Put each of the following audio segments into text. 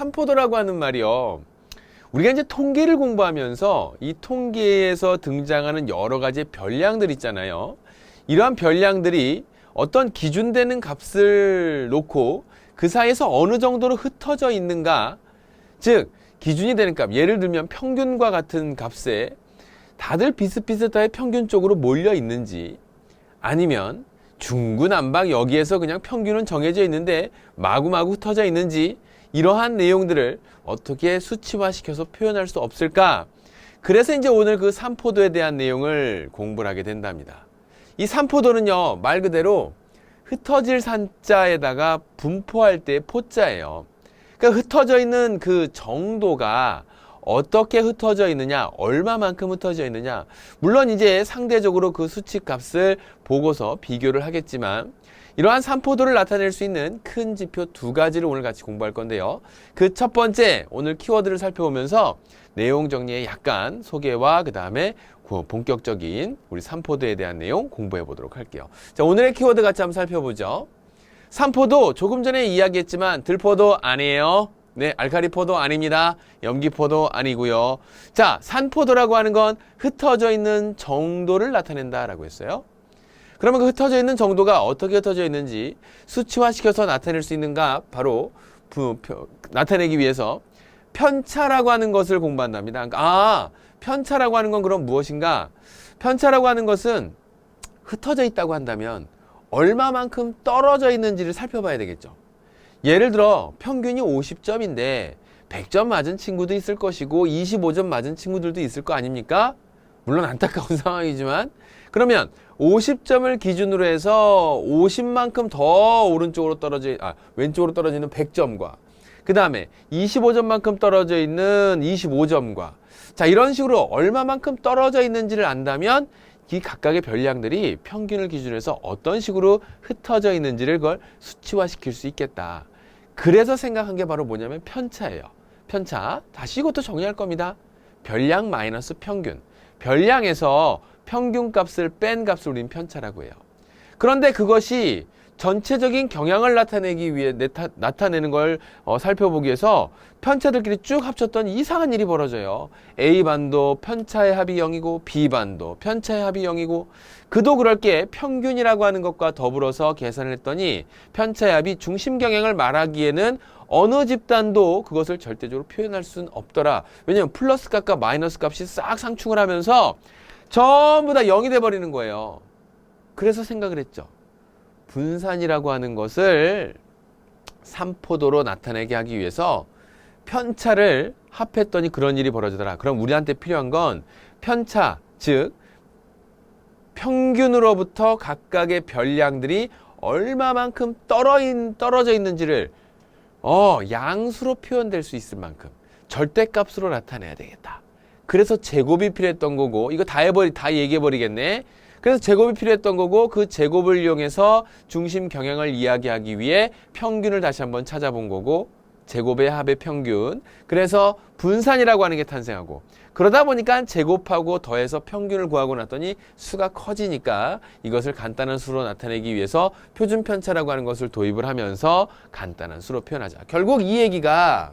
산포도라고 하는 말이요. 우리가 이제 통계를 공부하면서 이 통계에서 등장하는 여러 가지 별량들 있잖아요. 이러한 별량들이 어떤 기준되는 값을 놓고 그 사이에서 어느 정도로 흩어져 있는가, 즉 기준이 되는 값, 예를 들면 평균과 같은 값에 다들 비슷비슷하게 평균 쪽으로 몰려 있는지, 아니면 중구난방 여기에서 그냥 평균은 정해져 있는데 마구마구 흩어져 있는지, 이러한 내용들을 어떻게 수치화시켜서 표현할 수 없을까? 그래서 이제 오늘 그 산포도에 대한 내용을 공부를 하게 된답니다. 이 산포도는요, 말 그대로 흩어질 산자에다가 분포할 때 포자예요. 그러니까 흩어져 있는 그 정도가 어떻게 흩어져 있느냐, 얼마만큼 흩어져 있느냐. 물론 이제 상대적으로 그 수치 값을 보고서 비교를 하겠지만, 이러한 산포도를 나타낼 수 있는 큰 지표 두 가지를 오늘 같이 공부할 건데요. 그 첫 번째, 오늘 키워드를 살펴보면서 내용 정리에 약간 소개와 그 다음에 본격적인 우리 산포도에 대한 내용 공부해 보도록 할게요. 자, 오늘의 키워드 같이 한번 살펴보죠. 산포도, 조금 전에 이야기했지만 들포도 아니에요. 네, 알칼리포도 아닙니다. 염기포도 아니고요. 자, 산포도라고 하는 건 흩어져 있는 정도를 나타낸다라고 했어요. 그러면 그 흩어져 있는 정도가 어떻게 흩어져 있는지 수치화시켜서 나타낼 수 있는가, 바로 나타내기 위해서 편차라고 하는 것을 공부한답니다. 편차라고 하는 건 그럼 무엇인가? 편차라고 하는 것은 흩어져 있다고 한다면 얼마만큼 떨어져 있는지를 살펴봐야 되겠죠. 예를 들어 평균이 50점인데 100점 맞은 친구도 있을 것이고 25점 맞은 친구들도 있을 거 아닙니까? 물론 안타까운 상황이지만, 그러면 50점을 기준으로 해서 50만큼 더 왼쪽으로 떨어지는 100점과 그 다음에 25점만큼 떨어져 있는 25점과, 자, 이런 식으로 얼마만큼 떨어져 있는지를 안다면 이 각각의 별량들이 평균을 기준으로 해서 어떤 식으로 흩어져 있는지를 그걸 수치화시킬 수 있겠다. 그래서 생각한 게 바로 뭐냐면 편차예요. 편차, 다시 이것도 정의할 겁니다. 별량 마이너스 평균. 별량에서 평균 값을 뺀 값을 우린 편차라고 해요. 그런데 그것이 전체적인 경향을 나타내기 위해 나타내는 걸 살펴보기 위해서 편차들끼리 쭉 합쳤던 이상한 일이 벌어져요. A반도 편차의 합이 0이고 B반도 편차의 합이 0이고, 그도 그럴 게 평균이라고 하는 것과 더불어서 계산을 했더니 편차의 합이 중심 경향을 말하기에는 어느 집단도 그것을 절대적으로 표현할 수는 없더라. 왜냐하면 플러스 값과 마이너스 값이 싹 상충을 하면서 전부 다 0이 돼버리는 거예요. 그래서 생각을 했죠. 분산이라고 하는 것을 산포도로 나타내게 하기 위해서 편차를 합했더니 그런 일이 벌어지더라. 그럼 우리한테 필요한 건 편차, 즉 평균으로부터 각각의 별량들이 얼마만큼 떨어져 있는지를 양수로 표현될 수 있을 만큼 절대값으로 나타내야 되겠다. 그래서 제곱이 필요했던 거고, 이거 다 얘기해버리겠네. 그래서 제곱이 필요했던 거고, 그 제곱을 이용해서 중심 경향을 이야기하기 위해 평균을 다시 한번 찾아본 거고, 제곱의 합의 평균. 그래서 분산이라고 하는 게 탄생하고, 그러다 보니까 제곱하고 더해서 평균을 구하고 났더니 수가 커지니까 이것을 간단한 수로 나타내기 위해서 표준 편차라고 하는 것을 도입을 하면서 간단한 수로 표현하자. 결국 이 얘기가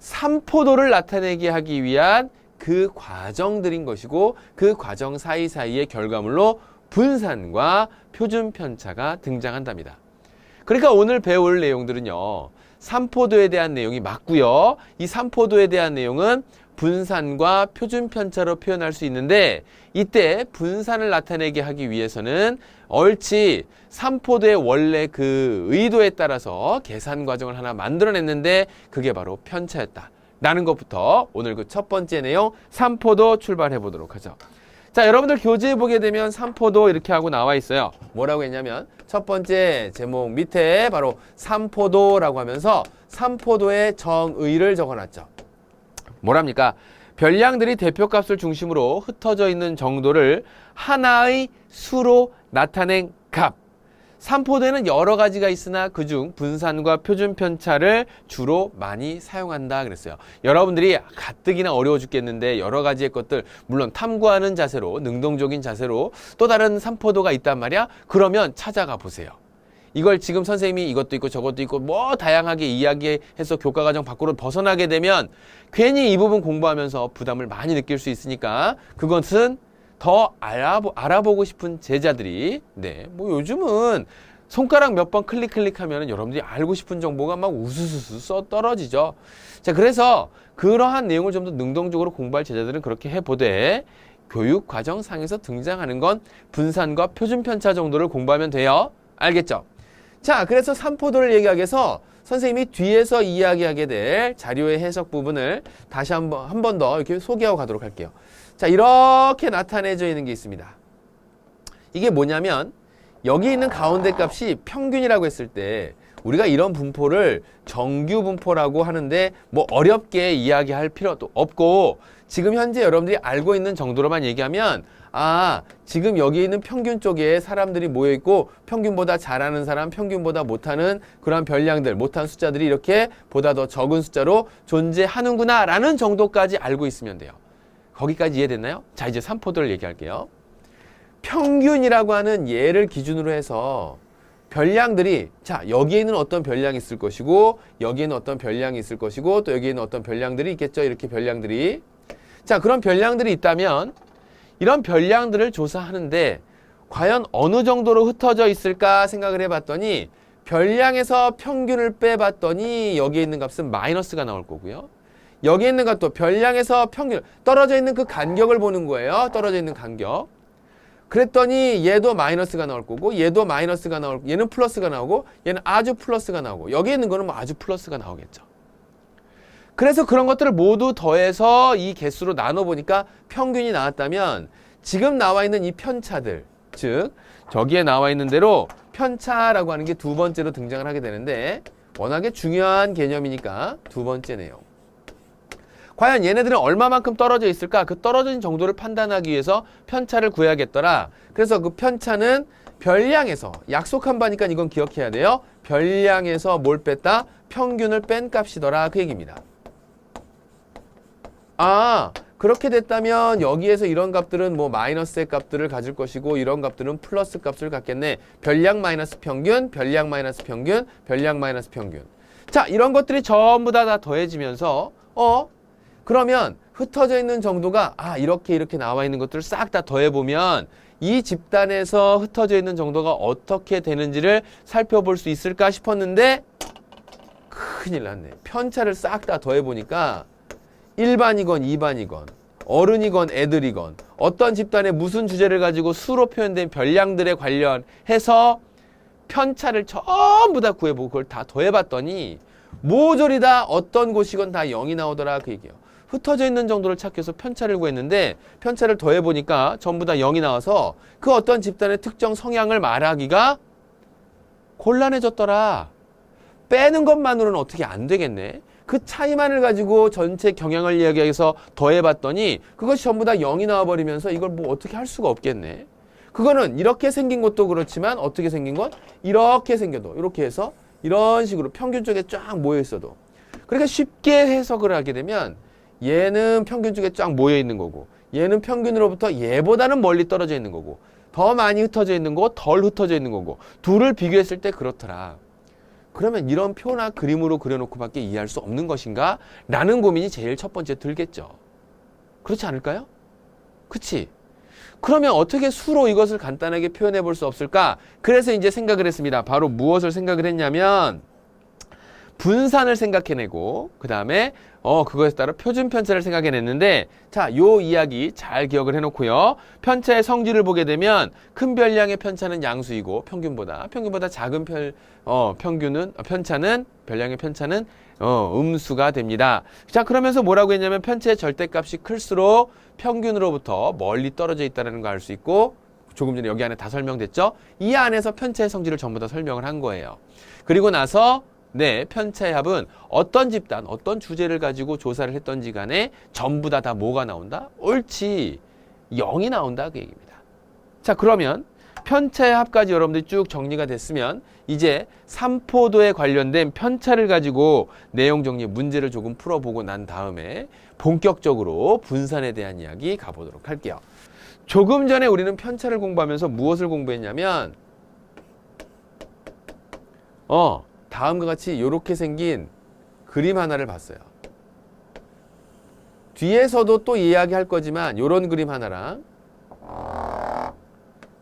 산포도를 나타내게 하기 위한 그 과정들인 것이고, 그 과정 사이사이의 결과물로 분산과 표준 편차가 등장한답니다. 그러니까 오늘 배울 내용들은요, 산포도에 대한 내용이 맞고요. 이 산포도에 대한 내용은 분산과 표준 편차로 표현할 수 있는데, 이때 분산을 나타내게 하기 위해서는 얼치 산포도의 원래 그 의도에 따라서 계산 과정을 하나 만들어냈는데 그게 바로 편차였다 라는 것부터 오늘 그 첫 번째 내용 산포도 출발해 보도록 하죠. 자, 여러분들 교재에 보게 되면 산포도 이렇게 하고 나와 있어요. 뭐라고 했냐면 첫 번째 제목 밑에 바로 산포도라고 하면서 산포도의 정의를 적어놨죠. 뭐랍니까? 별량들이 대표값을 중심으로 흩어져 있는 정도를 하나의 수로 나타낸 값. 산포도에는 여러 가지가 있으나 그중 분산과 표준 편차를 주로 많이 사용한다 그랬어요. 여러분들이 가뜩이나 어려워 죽겠는데 여러 가지의 것들, 물론 탐구하는 자세로, 능동적인 자세로 또 다른 산포도가 있단 말이야. 그러면 찾아가 보세요. 이걸 지금 선생님이 이것도 있고 저것도 있고 뭐 다양하게 이야기해서 교과과정 밖으로 벗어나게 되면 괜히 이 부분 공부하면서 부담을 많이 느낄 수 있으니까 그것은 더 알아보고 싶은 제자들이 뭐 요즘은 손가락 몇 번 클릭하면은 여러분들이 알고 싶은 정보가 막 우수수수 써 떨어지죠. 자, 그래서 그러한 내용을 좀 더 능동적으로 공부할 제자들은 그렇게 해보되 교육 과정상에서 등장하는 건 분산과 표준 편차 정도를 공부하면 돼요. 알겠죠? 자, 그래서 삼포도를 얘기하기 위해서 선생님이 뒤에서 이야기하게 될 자료의 해석 부분을 다시 한 번 더 이렇게 소개하고 가도록 할게요. 자, 이렇게 나타내져 있는 게 있습니다. 이게 뭐냐면 여기 있는 가운데 값이 평균이라고 했을 때 우리가 이런 분포를 정규 분포라고 하는데 뭐 어렵게 이야기할 필요도 없고 지금 현재 여러분들이 알고 있는 정도로만 얘기하면 지금 여기 있는 평균 쪽에 사람들이 모여있고 평균보다 잘하는 사람, 평균보다 못하는 그런 별량들, 못한 숫자들이 이렇게 보다 더 적은 숫자로 존재하는구나 라는 정도까지 알고 있으면 돼요. 거기까지 이해됐나요? 자, 이제 삼포도를 얘기할게요. 평균이라고 하는 예를 기준으로 해서 별량들이 여기에는 어떤 별량이 있을 것이고 여기에는 어떤 별량이 있을 것이고 또 여기에는 어떤 별량들이 있겠죠. 이렇게 별량들이. 자, 그런 별량들이 있다면 이런 별량들을 조사하는데 과연 어느 정도로 흩어져 있을까 생각을 해봤더니 별량에서 평균을 빼봤더니 여기에 있는 값은 마이너스가 나올 거고요. 여기에 있는 값도 별량에서 평균, 떨어져 있는 그 간격을 보는 거예요. 떨어져 있는 간격. 그랬더니 얘도 마이너스가 나올 거고 얘도 마이너스가 나올 거고 얘는 플러스가 나오고 얘는 아주 플러스가 나오고 여기 있는 거는 뭐 아주 플러스가 나오겠죠. 그래서 그런 것들을 모두 더해서 이 개수로 나눠보니까 평균이 나왔다면 지금 나와 있는 이 편차들, 즉 저기에 나와 있는 대로 편차라고 하는 게 두 번째로 등장을 하게 되는데 워낙에 중요한 개념이니까 두 번째 내용. 과연 얘네들은 얼마만큼 떨어져 있을까? 그 떨어진 정도를 판단하기 위해서 편차를 구해야겠더라. 그래서 그 편차는 별량에서, 약속한 바니까 이건 기억해야 돼요. 별량에서 뭘 뺐다? 평균을 뺀 값이더라. 그 얘기입니다. 그렇게 됐다면 여기에서 이런 값들은 뭐 마이너스의 값들을 가질 것이고 이런 값들은 플러스 값을 갖겠네. 별량 마이너스 평균, 별량 마이너스 평균, 별량 마이너스 평균. 자, 이런 것들이 전부 다 더해지면서 그러면 흩어져 있는 정도가 이렇게 나와 있는 것들을 싹 다 더해보면 이 집단에서 흩어져 있는 정도가 어떻게 되는지를 살펴볼 수 있을까 싶었는데 큰일 났네. 편차를 싹 다 더해보니까 1반이건 2반이건 어른이건 애들이건 어떤 집단의 무슨 주제를 가지고 수로 표현된 별량들에 관련해서 편차를 전부 다 구해보고 그걸 다 더해봤더니 모조리 다 어떤 곳이건 다 0이 나오더라 그 얘기예요. 흩어져 있는 정도를 찾기 위해서 편차를 구했는데 편차를 더해보니까 전부 다 0이 나와서 그 어떤 집단의 특정 성향을 말하기가 곤란해졌더라. 빼는 것만으로는 어떻게 안 되겠네. 그 차이만을 가지고 전체 경향을 이야기해서 더해봤더니 그것이 전부 다 0이 나와버리면서 이걸 뭐 어떻게 할 수가 없겠네. 그거는 이렇게 생긴 것도 그렇지만 어떻게 생긴 건 이렇게 생겨도 이렇게 해서 이런 식으로 평균 쪽에 쫙 모여 있어도 그러니까 쉽게 해석을 하게 되면 얘는 평균 쪽에 쫙 모여 있는 거고 얘는 평균으로부터 얘보다는 멀리 떨어져 있는 거고 더 많이 흩어져 있는 거고 덜 흩어져 있는 거고 둘을 비교했을 때 그렇더라. 그러면 이런 표나 그림으로 그려놓고 밖에 이해할 수 없는 것인가? 라는 고민이 제일 첫 번째 들겠죠. 그렇지 않을까요? 그치? 그러면 어떻게 수로 이것을 간단하게 표현해 볼 수 없을까? 그래서 이제 생각을 했습니다. 바로 무엇을 생각을 했냐면 분산을 생각해내고 그 다음에 그것에 따라 표준 편차를 생각해냈는데 자, 요 이야기 잘 기억을 해놓고요. 편차의 성질을 보게 되면 큰 별량의 편차는 양수이고 평균보다 작은 편차는 별량의 편차는 음수가 됩니다. 자, 그러면서 뭐라고 했냐면 편차의 절대값이 클수록 평균으로부터 멀리 떨어져 있다는 걸 알 수 있고 조금 전에 여기 안에 다 설명됐죠? 이 안에서 편차의 성질을 전부 다 설명을 한 거예요. 그리고 나서 편차의 합은 어떤 집단, 어떤 주제를 가지고 조사를 했던지 간에 전부 다 뭐가 나온다? 옳지. 0이 나온다. 그 얘기입니다. 자, 그러면 편차의 합까지 여러분들이 쭉 정리가 됐으면 이제 삼포도에 관련된 편차를 가지고 내용 정리 문제를 조금 풀어보고 난 다음에 본격적으로 분산에 대한 이야기 가보도록 할게요. 조금 전에 우리는 편차를 공부하면서 무엇을 공부했냐면 다음과 같이 이렇게 생긴 그림 하나를 봤어요. 뒤에서도 또 이야기할 거지만 이런 그림 하나랑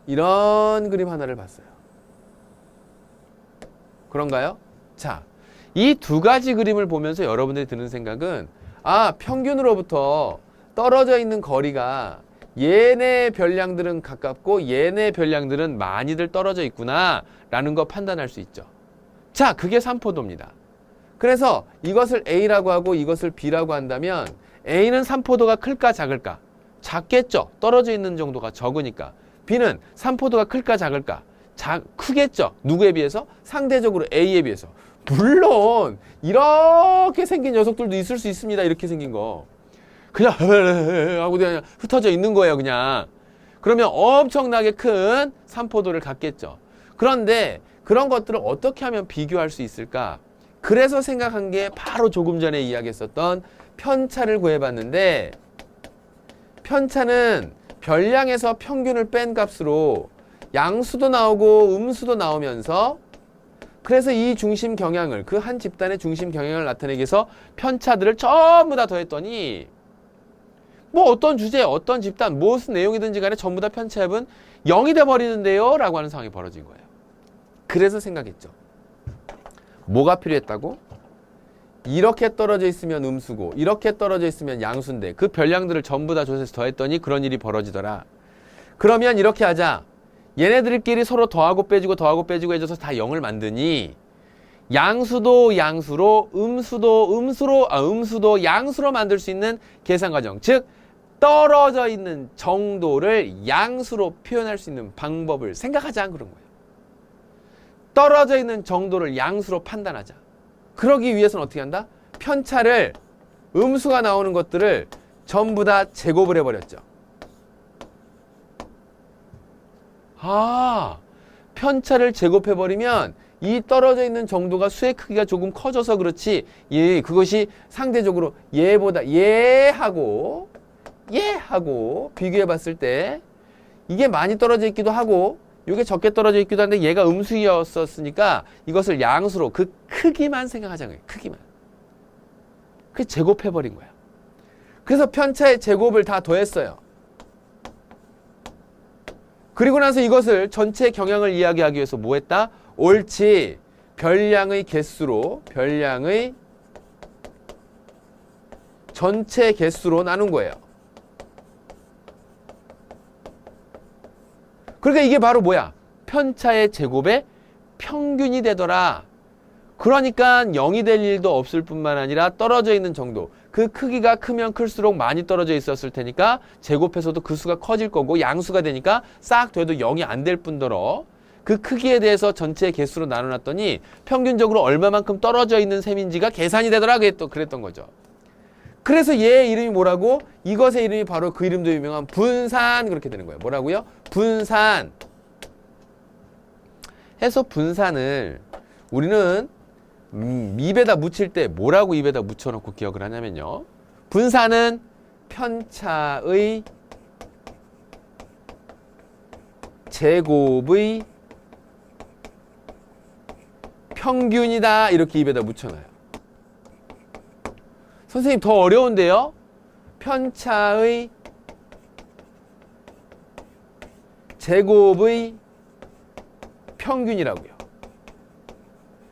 이런 그림 하나를 봤어요. 그런가요? 자, 이 두 가지 그림을 보면서 여러분들이 드는 생각은 평균으로부터 떨어져 있는 거리가 얘네 별량들은 가깝고 얘네 별량들은 많이들 떨어져 있구나 라는 거 판단할 수 있죠. 자, 그게 삼포도입니다. 그래서 이것을 A라고 하고 이것을 B라고 한다면 A는 삼포도가 클까 작을까? 작겠죠. 떨어져 있는 정도가 적으니까. B는 삼포도가 클까 작을까? 크겠죠. 누구에 비해서? 상대적으로 A에 비해서. 물론 이렇게 생긴 녀석들도 있을 수 있습니다. 이렇게 생긴 거. 그냥 하고 그냥 흩어져 있는 거예요. 그냥. 그러면 엄청나게 큰 삼포도를 갖겠죠. 그런데 그런 것들을 어떻게 하면 비교할 수 있을까? 그래서 생각한 게 바로 조금 전에 이야기했었던 편차를 구해봤는데, 편차는 별량에서 평균을 뺀 값으로 양수도 나오고 음수도 나오면서, 그래서 이 중심 경향을, 그 한 집단의 중심 경향을 나타내기 위해서 편차들을 전부 다 더했더니 뭐 어떤 주제, 어떤 집단, 무슨 내용이든지 간에 전부 다 편차합은 0이 돼버리는데요 라고 하는 상황이 벌어진 거예요. 그래서 생각했죠. 뭐가 필요했다고? 이렇게 떨어져 있으면 음수고 이렇게 떨어져 있으면 양수인데 그 별량들을 전부 다 조사해서 더했더니 그런 일이 벌어지더라. 그러면 이렇게 하자. 얘네들끼리 서로 더하고 빼주고 더하고 빼주고 해줘서 다 0을 만드니 양수도 양수로 음수도 양수로 만들 수 있는 계산 과정, 즉 떨어져 있는 정도를 양수로 표현할 수 있는 방법을 생각하자 그런 거예요. 떨어져 있는 정도를 양수로 판단하자. 그러기 위해서는 어떻게 한다? 편차를, 음수가 나오는 것들을 전부 다 제곱을 해버렸죠. 편차를 제곱해버리면 이 떨어져 있는 정도가 수의 크기가 조금 커져서 그렇지, 그것이 상대적으로 얘하고 비교해 봤을 때 이게 많이 떨어져 있기도 하고 이게 적게 떨어져 있기도 한데 얘가 음수였었으니까 이것을 양수로 그 크기만 생각하자는 거예요. 크기만. 그래서 제곱해버린 거야. 그래서 편차의 제곱을 다 더했어요. 그리고 나서 이것을 전체 경향을 이야기하기 위해서 뭐 했다? 옳지. 별량의 개수로, 별량의 전체 개수로 나눈 거예요. 그러니까 이게 바로 뭐야? 편차의 제곱의 평균이 되더라. 그러니까 0이 될 일도 없을 뿐만 아니라 떨어져 있는 정도, 그 크기가 크면 클수록 많이 떨어져 있었을 테니까 제곱해서도 그 수가 커질 거고 양수가 되니까 싹 돼도 0이 안 될 뿐더러 그 크기에 대해서 전체 개수로 나눠놨더니 평균적으로 얼마만큼 떨어져 있는 셈인지가 계산이 되더라. 그랬던 거죠. 그래서 얘의 이름이 뭐라고? 이것의 이름이 바로 그 이름도 유명한 분산, 그렇게 되는 거예요. 뭐라고요? 분산. 해서 분산을 우리는 입에다 묻힐 때 뭐라고 입에다 묻혀놓고 기억을 하냐면요. 분산은 편차의 제곱의 평균이다. 이렇게 입에다 묻혀놔요. 선생님 더 어려운데요. 편차의 제곱의 평균이라고요.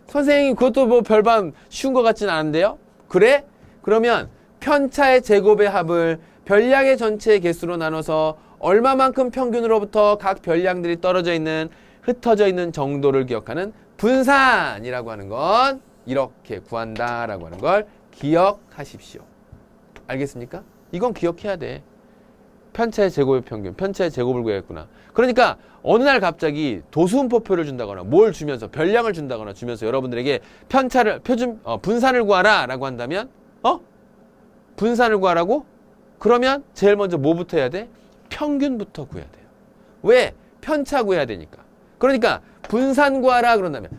선생님 그것도 뭐 별반 쉬운 것 같진 않은데요. 그래? 그러면 편차의 제곱의 합을 별량의 전체의 개수로 나눠서 얼마만큼 평균으로부터 각 별량들이 떨어져 있는, 흩어져 있는 정도를 기억하는 분산이라고 하는 건 이렇게 구한다라고 하는 걸 기억하십시오. 알겠습니까? 이건 기억해야 돼. 편차의 제곱의 평균, 편차의 제곱을 구했구나. 그러니까 어느 날 갑자기 도수음표표를 준다거나 뭘 주면서, 별량을 준다거나 주면서 여러분들에게 분산을 구하라 라고 한다면 분산을 구하라고? 그러면 제일 먼저 뭐부터 해야 돼? 평균부터 구해야 돼요. 왜? 편차 구해야 되니까. 그러니까 분산 구하라 그런다면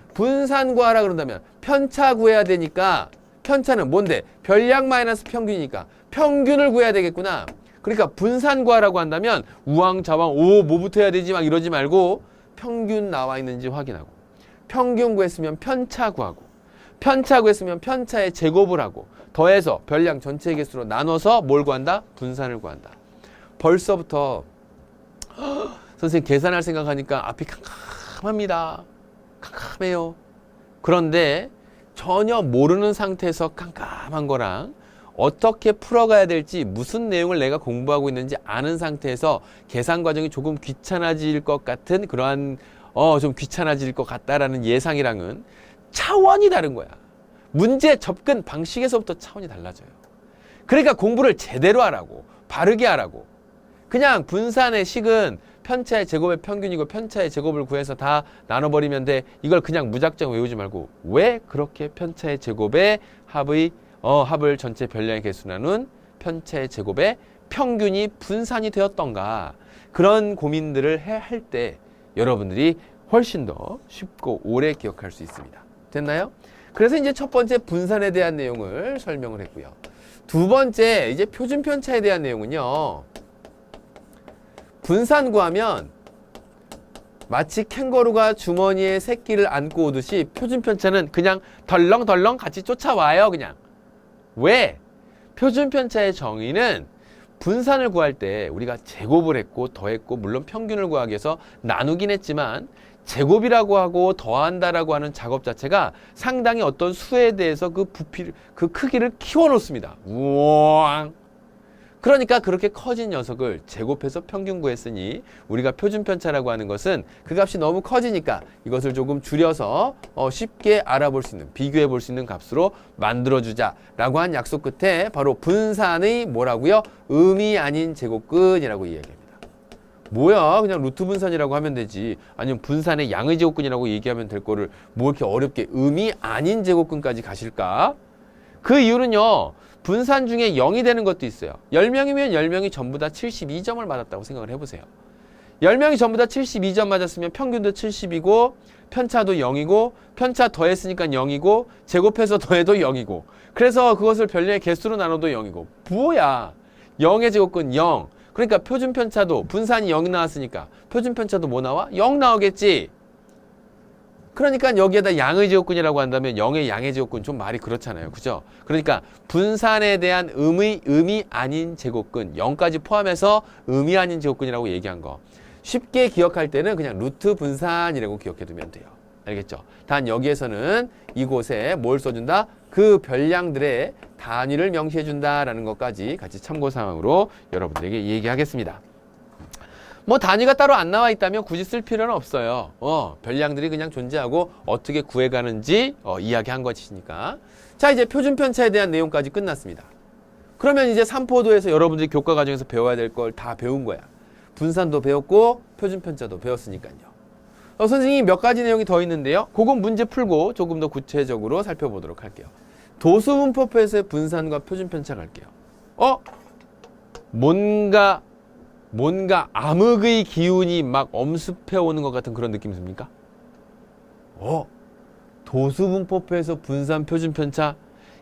편차 구해야 되니까, 편차는 뭔데? 별량 마이너스 평균이니까 평균을 구해야 되겠구나. 그러니까 분산 구하라고 한다면 우왕좌왕 뭐부터 해야 되지 막 이러지 말고 평균 나와 있는지 확인하고, 평균 구했으면 편차 구하고, 편차 구했으면 편차의 제곱을 하고, 더해서 별량 전체 개수로 나눠서 뭘 구한다? 분산을 구한다. 벌써부터 선생님 계산할 생각하니까 앞이 캄캄합니다. 캄캄해요. 그런데 전혀 모르는 상태에서 깜깜한 거랑 어떻게 풀어가야 될지, 무슨 내용을 내가 공부하고 있는지 아는 상태에서 계산 과정이 조금 귀찮아질 것 같은 그러한 좀 귀찮아질 것 같다라는 예상이랑은 차원이 다른 거야. 문제 접근 방식에서부터 차원이 달라져요. 그러니까 공부를 제대로 하라고, 바르게 하라고. 그냥 분산의 식은 편차의 제곱의 평균이고 편차의 제곱을 구해서 다 나눠버리면 돼. 이걸 그냥 무작정 외우지 말고, 왜 그렇게 편차의 제곱의 합을 전체 별량의 개수 나눈 편차의 제곱의 평균이 분산이 되었던가, 그런 고민들을 할 때 여러분들이 훨씬 더 쉽고 오래 기억할 수 있습니다. 됐나요? 그래서 이제 첫 번째 분산에 대한 내용을 설명을 했고요. 두 번째 이제 표준 편차에 대한 내용은요. 분산 구하면 마치 캥거루가 주머니에 새끼를 안고 오듯이 표준 편차는 그냥 덜렁덜렁 같이 쫓아와요. 그냥. 왜? 표준 편차의 정의는 분산을 구할 때 우리가 제곱을 했고 더했고, 물론 평균을 구하기 위해서 나누긴 했지만, 제곱이라고 하고 더한다라고 하는 작업 자체가 상당히 어떤 수에 대해서 그 크기를 키워 놓습니다. 우왕. 그러니까 그렇게 커진 녀석을 제곱해서 평균 구했으니, 우리가 표준 편차라고 하는 것은 그 값이 너무 커지니까 이것을 조금 줄여서 쉽게 알아볼 수 있는, 비교해 볼 수 있는 값으로 만들어주자라고 한 약속 끝에 바로 분산의 뭐라고요? 의미 아닌 제곱근이라고 이야기합니다. 뭐야, 그냥 루트 분산이라고 하면 되지. 아니면 분산의 양의 제곱근이라고 얘기하면 될 거를 뭐 이렇게 어렵게 의미 아닌 제곱근까지 가실까? 그 이유는요, 분산 중에 0이 되는 것도 있어요. 10명이면 10명이 전부 다 72점을 맞았다고 생각을 해보세요. 10명이 전부 다 72점 맞았으면 평균도 70이고 편차도 0이고, 편차 더했으니까 0이고, 제곱해서 더해도 0이고, 그래서 그것을 별량의 개수로 나눠도 0이고. 뭐야, 0의 제곱근 0. 그러니까 표준 편차도, 분산이 0 나왔으니까 표준 편차도 뭐 나와? 0 나오겠지. 그러니까 여기에다 양의 제곱근이라고 한다면 0의 양의 제곱근, 좀 말이 그렇잖아요. 그죠? 그러니까 분산에 대한 의미 아닌 제곱근, 0까지 포함해서 의미 아닌 제곱근이라고 얘기한 거. 쉽게 기억할 때는 그냥 루트 분산이라고 기억해 두면 돼요. 알겠죠? 단 여기에서는 이곳에 뭘 써준다? 그 별량들의 단위를 명시해 준다라는 것까지 같이 참고사항으로 여러분들에게 얘기하겠습니다. 뭐 단위가 따로 안 나와 있다면 굳이 쓸 필요는 없어요. 별량들이 그냥 존재하고 어떻게 구해가는지 이야기한 것이니까. 자, 이제 표준 편차에 대한 내용까지 끝났습니다. 그러면 이제 삼포도에서 여러분들이 교과 과정에서 배워야 될 걸 다 배운 거야. 분산도 배웠고 표준 편차도 배웠으니까요. 선생님이 몇 가지 내용이 더 있는데요. 그건 문제 풀고 조금 더 구체적으로 살펴보도록 할게요. 도수분포표에서의 분산과 표준 편차 갈게요. 뭔가 암흑의 기운이 막 엄습해 오는 것 같은 그런 느낌 듭니까? 도수분포표에서 분산, 표준 편차.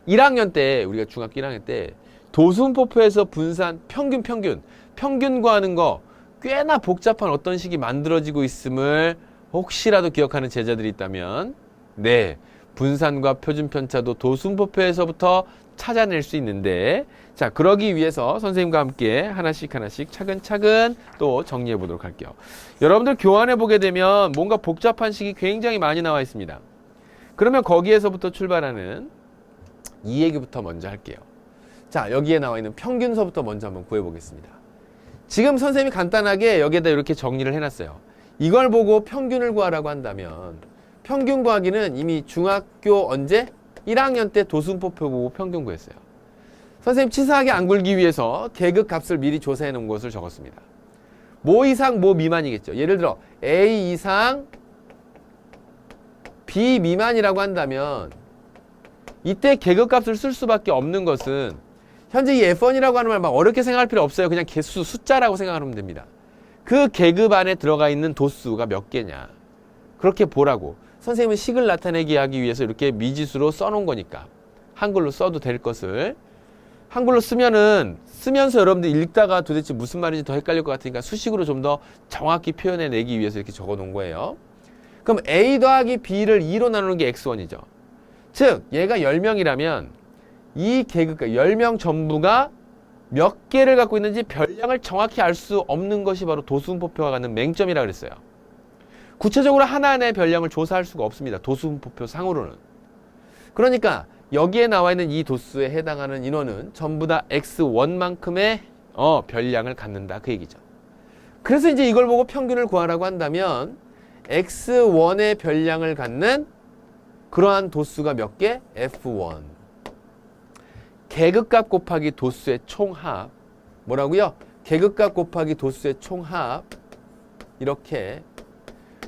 1학년 때, 우리가 중학교 1학년 때 도수분포표에서 분산, 평균 구하는 거 꽤나 복잡한 어떤 식이 만들어지고 있음을 혹시라도 기억하는 제자들이 있다면, 네, 분산과 표준 편차도 도수분포표에서부터 찾아낼 수 있는데, 자, 그러기 위해서 선생님과 함께 하나씩 차근차근 또 정리해 보도록 할게요. 여러분들 교환해 보게 되면 뭔가 복잡한 식이 굉장히 많이 나와 있습니다. 그러면 거기에서부터 출발하는 이 얘기부터 먼저 할게요. 자, 여기에 나와 있는 평균서부터 먼저 한번 구해 보겠습니다. 지금 선생님이 간단하게 여기에다 이렇게 정리를 해놨어요. 이걸 보고 평균을 구하라고 한다면, 평균 구하기는 이미 중학교 언제? 1학년 때 도수분포표 보고 평균 구했어요. 선생님 치사하게 안 굴기 위해서 계급 값을 미리 조사해 놓은 것을 적었습니다. 뭐 이상 뭐 미만이겠죠. 예를 들어 A 이상 B 미만이라고 한다면 이때 계급 값을 쓸 수밖에 없는 것은, 현재 이 F1이라고 하는 말 막 어렵게 생각할 필요 없어요. 그냥 개수, 숫자라고 생각하면 됩니다. 그 계급 안에 들어가 있는 도수가 몇 개냐, 그렇게 보라고. 선생님은 식을 나타내게 하기 위해서 이렇게 미지수로 써놓은 거니까 한글로 써도 될 것을 한글로 쓰면서 여러분들 읽다가 도대체 무슨 말인지 더 헷갈릴 것 같으니까 수식으로 좀 더 정확히 표현해내기 위해서 이렇게 적어 놓은 거예요. 그럼 A 더하기 B를 2로 나누는 게 X1이죠. 즉 얘가 10명이라면 이 계급가 10명 전부가 몇 개를 갖고 있는지 별량을 정확히 알 수 없는 것이 바로 도수분포표가 갖는 맹점이라 그랬어요. 구체적으로 하나하나의 별량을 조사할 수가 없습니다. 도수분포표 상으로는. 그러니까 여기에 나와 있는 이 도수에 해당하는 인원은 전부 다 X1만큼의 별량을 갖는다 그 얘기죠. 그래서 이제 이걸 보고 평균을 구하라고 한다면 X1의 별량을 갖는 그러한 도수가 몇 개? F1. 계급값 곱하기 도수의 총합. 뭐라고요? 계급값 곱하기 도수의 총합. 이렇게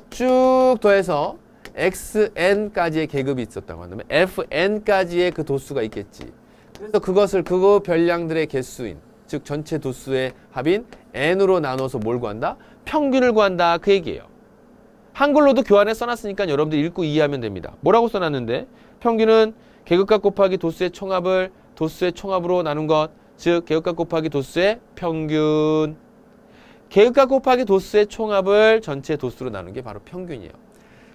쭉 더해서 XN까지의 계급이 있었다고 한다면 FN까지의 그 도수가 있겠지. 그래서 그것을 그 별량들의 개수인, 즉 전체 도수의 합인 N으로 나눠서 뭘 구한다? 평균을 구한다 그 얘기예요. 한글로도 교환에 써놨으니까 여러분들 읽고 이해하면 됩니다. 뭐라고 써놨는데? 평균은 계급값 곱하기 도수의 총합을 도수의 총합으로 나눈 것, 즉 계급값 곱하기 도수의 평균. 계급값 곱하기 도수의 총합을 전체 도수로 나눈 게 바로 평균이에요.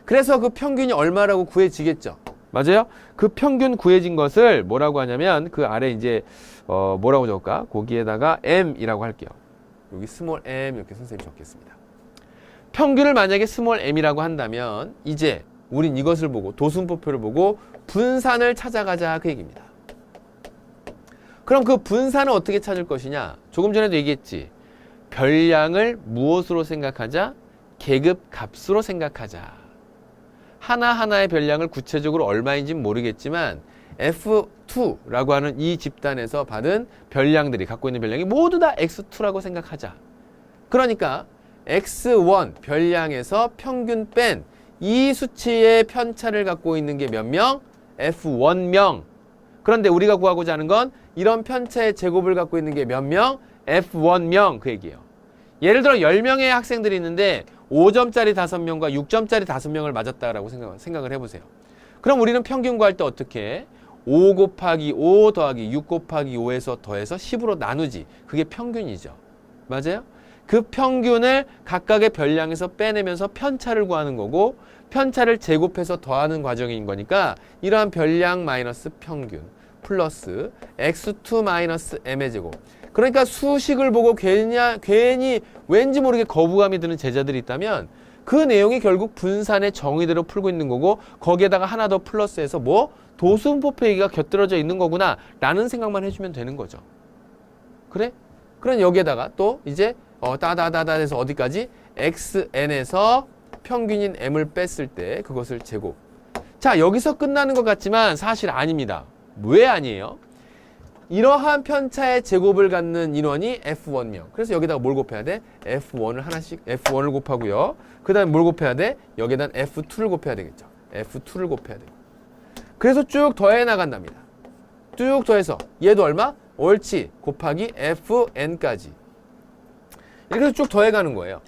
그래서 그 평균이 얼마라고 구해지겠죠? 맞아요? 그 평균 구해진 것을 뭐라고 하냐면 그 아래 이제 뭐라고 적을까? 거기에다가 M이라고 할게요. 여기 스몰 m 이렇게 선생님이 적겠습니다. 평균을 만약에 스몰 m이라고 한다면 이제 우린 이것을 보고 도수분포표를 보고 분산을 찾아가자 그 얘기입니다. 그럼 그 분산을 어떻게 찾을 것이냐? 조금 전에도 얘기했지. 별량을 무엇으로 생각하자? 계급 값으로 생각하자. 하나하나의 별량을 구체적으로 얼마인지는 모르겠지만 F2라고 하는 이 집단에서 받은 별량들이 갖고 있는 별량이 모두 다 X2라고 생각하자. 그러니까 X1 별량에서 평균 뺀 이 수치의 편차를 갖고 있는 게 몇 명? F1명. 그런데 우리가 구하고자 하는 건 이런 편차의 제곱을 갖고 있는 게 몇 명? F1명 그 얘기예요. 예를 들어 10명의 학생들이 있는데 5점짜리 5명과 6점짜리 5명을 맞았다라고 생각을 해보세요. 그럼 우리는 평균 구할 때 어떻게 해? 5 곱하기 5 더하기 6 곱하기 5에서 더해서 10으로 나누지. 그게 평균이죠. 맞아요? 그 평균을 각각의 별량에서 빼내면서 편차를 구하는 거고 편차를 제곱해서 더하는 과정인 거니까 이러한 별량 마이너스 평균 플러스 x2 마이너스 m의 제곱. 그러니까 수식을 보고 괜히 왠지 모르게 거부감이 드는 제자들이 있다면 그 내용이 결국 분산의 정의대로 풀고 있는 거고 거기에다가 하나 더 플러스해서 뭐 도수분포표 얘기가 곁들여져 있는 거구나 라는 생각만 해주면 되는 거죠. 그래? 그럼 여기에다가 또 이제 따다다다 해서 어디까지? xn에서 평균인 m을 뺐을 때 그것을 제곱. 자, 여기서 끝나는 것 같지만 사실 아닙니다. 왜 아니에요? 이러한 편차의 제곱을 갖는 인원이 F1명. 그래서 여기다가 뭘 곱해야 돼? F1을 하나씩, F1을 곱하고요. 그 다음에 뭘 곱해야 돼? 여기다 F2를 곱해야 되겠죠. F2를 곱해야 되고. 그래서 쭉 더해 나간답니다. 쭉 더해서 얘도 얼마? 옳지. 곱하기 FN까지. 이렇게 해서 쭉 더해가는 거예요.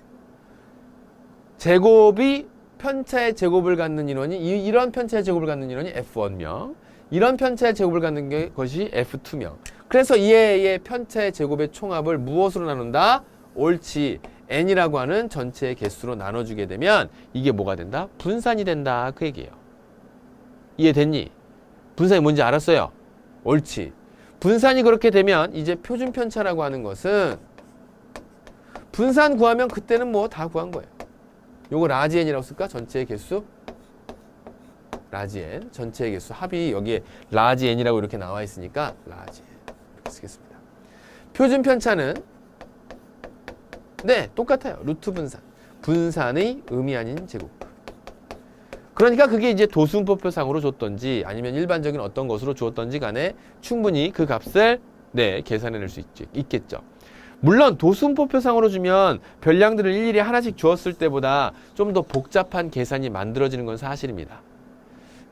제곱이 편차의 제곱을 갖는 인원이 이런 편차의 제곱을 갖는 인원이 F1명. 이런 편차의 제곱을 갖는 것이 F2명. 그래서 이의 편차의 제곱의 총합을 무엇으로 나눈다? 옳지. N이라고 하는 전체의 개수로 나눠주게 되면 이게 뭐가 된다? 분산이 된다. 그 얘기예요. 이해됐니? 분산이 뭔지 알았어요? 옳지. 분산이 그렇게 되면 이제 표준 편차라고 하는 것은 분산 구하면 그때는 뭐 다 구한 거예요. 요거 라지 N이라고 쓸까? 전체의 개수? 라지 N, 전체의 개수 합이 여기에 라지 N이라고 이렇게 나와 있으니까 라지 N 이렇게 쓰겠습니다. 표준 편차는 네, 똑같아요. 루트 분산. 분산의 의미 아닌 제곱. 그러니까 그게 이제 도수분포표상으로 줬던지 아니면 일반적인 어떤 것으로 주었던지 간에 충분히 그 값을 네, 계산해낼 수 있겠죠. 물론 도수분포표상으로 주면 별량들을 일일이 하나씩 주었을 때보다 좀 더 복잡한 계산이 만들어지는 건 사실입니다.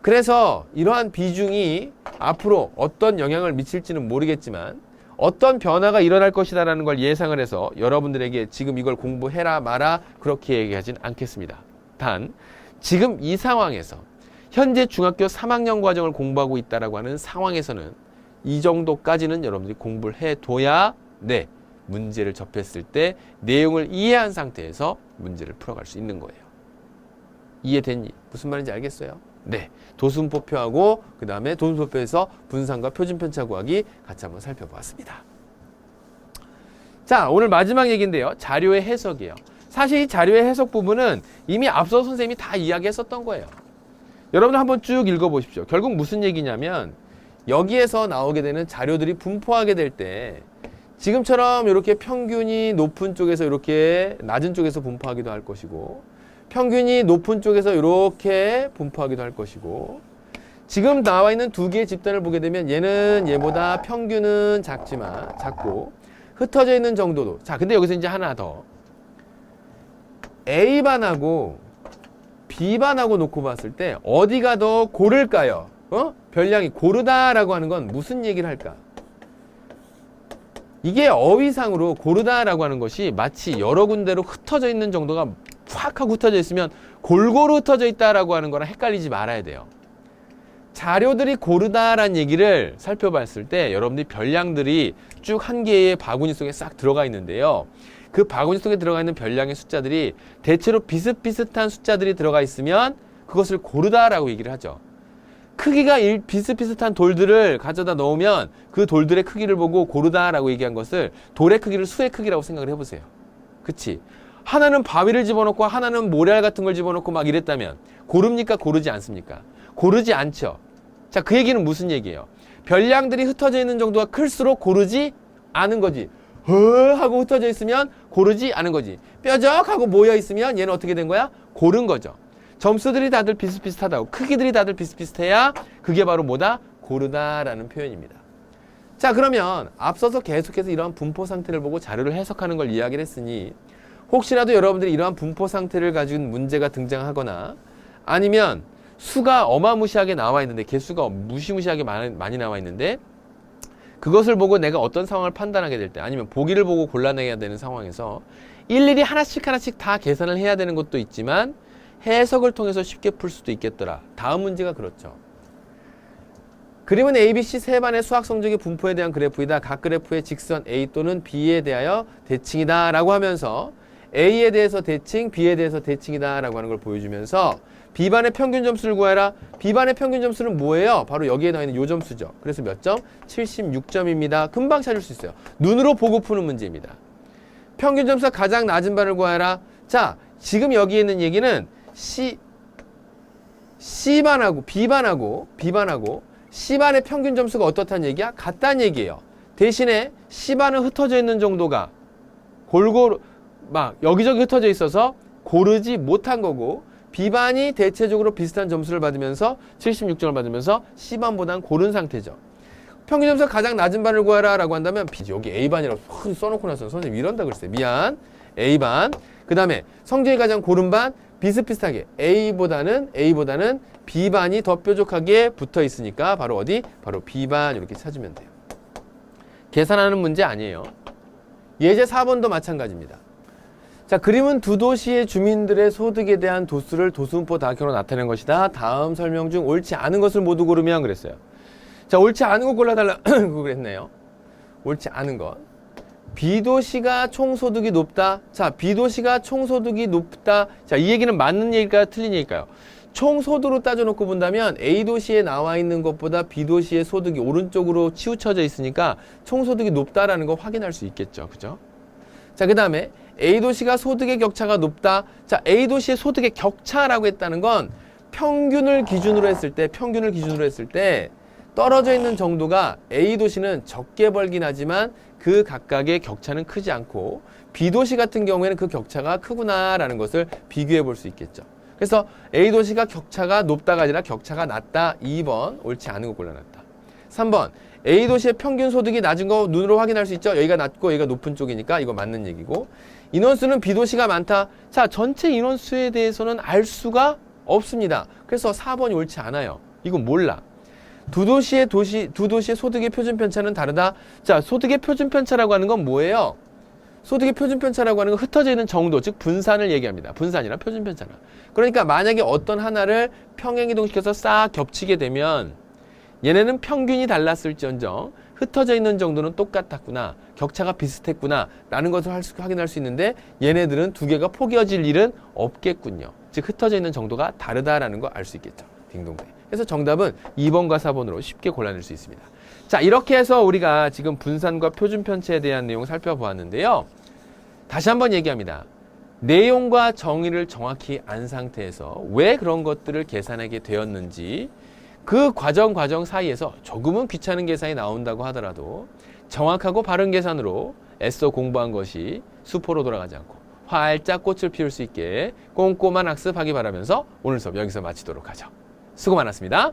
그래서 이러한 비중이 앞으로 어떤 영향을 미칠지는 모르겠지만 어떤 변화가 일어날 것이다라는 걸 예상을 해서 여러분들에게 지금 이걸 공부해라 마라 그렇게 얘기하진 않겠습니다. 단 지금 이 상황에서 현재 중학교 3학년 과정을 공부하고 있다라고 하는 상황에서는 이 정도까지는 여러분들이 공부를 해둬야 네, 문제를 접했을 때 내용을 이해한 상태에서 문제를 풀어갈 수 있는 거예요. 이해됐니? 무슨 말인지 알겠어요? 네. 도수분포표하고 그 다음에 도수분포표에서 분산과 표준편차 구하기 같이 한번 살펴보았습니다. 자, 오늘 마지막 얘기인데요. 자료의 해석이에요. 사실 이 자료의 해석 부분은 이미 앞서 선생님이 다 이야기했었던 거예요. 여러분들 한번 쭉 읽어보십시오. 결국 무슨 얘기냐면 여기에서 나오게 되는 자료들이 분포하게 될 때 지금처럼 이렇게 평균이 높은 쪽에서 이렇게 낮은 쪽에서 분포하기도 할 것이고 평균이 높은 쪽에서 이렇게 분포하기도 할 것이고 지금 나와 있는 두 개의 집단을 보게 되면 얘는 얘보다 평균은 작고 흩어져 있는 정도도 자 근데 여기서 이제 하나 더 A반하고 B반하고 놓고 봤을 때 어디가 더 고를까요? 별량이 고르다라고 하는 건 무슨 얘기를 할까? 이게 어휘상으로 고르다라고 하는 것이 마치 여러 군데로 흩어져 있는 정도가 확 하고 흩어져 있으면 골고루 흩어져 있다라고 하는 거랑 헷갈리지 말아야 돼요. 자료들이 고르다라는 얘기를 살펴봤을 때 여러분들이 별량들이 쭉 한 개의 바구니 속에 싹 들어가 있는데요. 그 바구니 속에 들어가 있는 별량의 숫자들이 대체로 비슷비슷한 숫자들이 들어가 있으면 그것을 고르다라고 얘기를 하죠. 크기가 비슷비슷한 돌들을 가져다 넣으면 그 돌들의 크기를 보고 고르다라고 얘기한 것을 돌의 크기를 수의 크기라고 생각을 해보세요. 그치? 하나는 바위를 집어넣고 하나는 모래알 같은 걸 집어넣고 막 이랬다면 고릅니까? 고르지 않습니까? 고르지 않죠. 자, 그 얘기는 무슨 얘기예요? 별량들이 흩어져 있는 정도가 클수록 고르지 않은 거지. 하고 흩어져 있으면 고르지 않은 거지. 뾰족하고 모여 있으면 얘는 어떻게 된 거야? 고른 거죠. 점수들이 다들 비슷비슷하다고 크기들이 다들 비슷비슷해야 그게 바로 뭐다? 고르다라는 표현입니다. 자, 그러면 앞서서 계속해서 이러한 분포 상태를 보고 자료를 해석하는 걸 이야기를 했으니 혹시라도 여러분들이 이러한 분포 상태를 가진 문제가 등장하거나 아니면 수가 어마무시하게 나와 있는데 개수가 무시무시하게 많이 나와 있는데 그것을 보고 내가 어떤 상황을 판단하게 될 때 아니면 보기를 보고 골라내야 되는 상황에서 일일이 하나씩 다 계산을 해야 되는 것도 있지만 해석을 통해서 쉽게 풀 수도 있겠더라. 다음 문제가 그렇죠. 그림은 ABC 세 반의 수학 성적의 분포에 대한 그래프이다. 각 그래프의 직선 A 또는 B에 대하여 대칭이다 라고 하면서 A에 대해서 대칭, B에 대해서 대칭이다 라고 하는 걸 보여주면서 B반의 평균 점수를 구해라. B반의 평균 점수는 뭐예요? 바로 여기에 나와 있는 요 점수죠. 그래서 몇 점? 76점입니다. 금방 찾을 수 있어요. 눈으로 보고 푸는 문제입니다. 평균 점수가 가장 낮은 반을 구해라. 자, 지금 여기 있는 얘기는 C반하고 B반하고 C반의 평균 점수가 어떻다는 얘기야? 같다는 얘기예요. 대신에 C반은 흩어져 있는 정도가 골고루 막 여기저기 흩어져 있어서 고르지 못한 거고 B반이 대체적으로 비슷한 점수를 받으면서 76점을 받으면서 C반보다는 고른 상태죠. 평균 점수가 가장 낮은 반을 구하라 라고 한다면 여기 A반이라고 써놓고 나서 선생님 이런다 그랬어요. 미안. A반. 그 다음에 성적이 가장 고른 반 비슷비슷하게 A보다는 B반이 더 뾰족하게 붙어 있으니까 바로 어디? 바로 B반 이렇게 찾으면 돼요. 계산하는 문제 아니에요. 예제 4번도 마찬가지입니다. 자, 그림은 두 도시의 주민들의 소득에 대한 도수를 도수분포 다각형으로 나타낸 것이다. 다음 설명 중 옳지 않은 것을 모두 고르면 그랬어요. 자, 옳지 않은 것 골라달라고 그랬네요. 옳지 않은 것. B도시가 총소득이 높다. 자, B도시가 총소득이 높다. 자, 이 얘기는 맞는 얘기일까요? 틀린 얘기일까요? 총소득으로 따져놓고 본다면 A도시에 나와 있는 것보다 B도시의 소득이 오른쪽으로 치우쳐져 있으니까 총소득이 높다라는 거 확인할 수 있겠죠. 그죠? 자, 그 다음에 A도시가 소득의 격차가 높다. 자, A도시의 소득의 격차라고 했다는 건 평균을 기준으로 했을 때 떨어져 있는 정도가 A도시는 적게 벌긴 하지만 그 각각의 격차는 크지 않고 B도시 같은 경우에는 그 격차가 크구나라는 것을 비교해 볼 수 있겠죠. 그래서 A도시가 격차가 높다가 아니라 격차가 낮다. 2번 옳지 않은 거 골라놨다. 3번 A도시의 평균 소득이 낮은 거 눈으로 확인할 수 있죠. 여기가 낮고 여기가 높은 쪽이니까 이거 맞는 얘기고 인원수는 B도시가 많다. 자, 전체 인원수에 대해서는 알 수가 없습니다. 그래서 4번이 옳지 않아요. 이건 몰라. 두 도시의 소득의 표준 편차는 다르다. 자, 소득의 표준 편차라고 하는 건 뭐예요? 소득의 표준 편차라고 하는 건 흩어져 있는 정도, 즉 분산을 얘기합니다. 분산이나 표준 편차나. 그러니까 만약에 어떤 하나를 평행이동시켜서 싹 겹치게 되면 얘네는 평균이 달랐을지언정 흩어져 있는 정도는 똑같았구나, 격차가 비슷했구나 라는 것을 확인할 수 있는데 얘네들은 두 개가 포개어질 일은 없겠군요. 즉 흩어져 있는 정도가 다르다라는 거 알 수 있겠죠. 딩동댕. 그래서 정답은 2번과 4번으로 쉽게 골라낼 수 있습니다. 자, 이렇게 해서 우리가 지금 분산과 표준 편차에 대한 내용을 살펴보았는데요. 다시 한번 얘기합니다. 내용과 정의를 정확히 안 상태에서 왜 그런 것들을 계산하게 되었는지 그 과정 사이에서 조금은 귀찮은 계산이 나온다고 하더라도 정확하고 바른 계산으로 애써 공부한 것이 수포로 돌아가지 않고 활짝 꽃을 피울 수 있게 꼼꼼한 학습하기 바라면서 오늘 수업 여기서 마치도록 하죠. 수고 많았습니다.